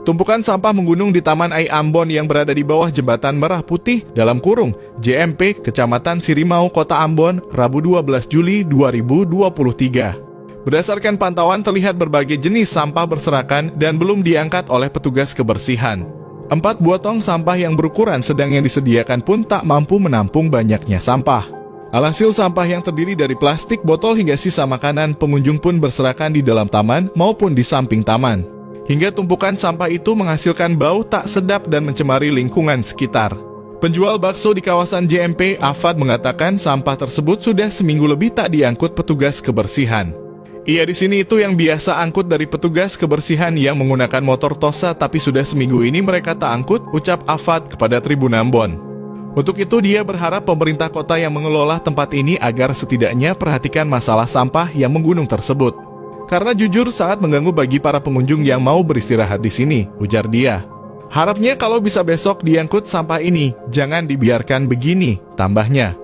Tumpukan sampah menggunung di Taman Ai Ambon yang berada di bawah Jembatan Merah Putih (JMP) Kecamatan Sirimau, Kota Ambon, Rabu 12 Juli 2023. Berdasarkan pantauan terlihat berbagai jenis sampah berserakan dan belum diangkat oleh petugas kebersihan. 4 buah tong sampah yang berukuran sedang yang disediakan pun tak mampu menampung banyaknya sampah. Alhasil sampah yang terdiri dari plastik, botol hingga sisa makanan pengunjung pun berserakan di dalam taman maupun di samping taman. Hingga tumpukan sampah itu menghasilkan bau tak sedap dan mencemari lingkungan sekitar. Penjual bakso di kawasan JMP, Afad, mengatakan sampah tersebut sudah seminggu lebih tak diangkut petugas kebersihan. Ia di sini itu yang biasa angkut dari petugas kebersihan yang menggunakan motor Tosa, tapi sudah seminggu ini mereka tak angkut, ucap Afad kepada Tribun Ambon. Untuk itu dia berharap pemerintah kota yang mengelola tempat ini agar setidaknya perhatikan masalah sampah yang menggunung tersebut. Karena jujur sangat mengganggu bagi para pengunjung yang mau beristirahat di sini, ujar dia. Harapnya kalau bisa besok diangkut sampah ini, jangan dibiarkan begini, tambahnya.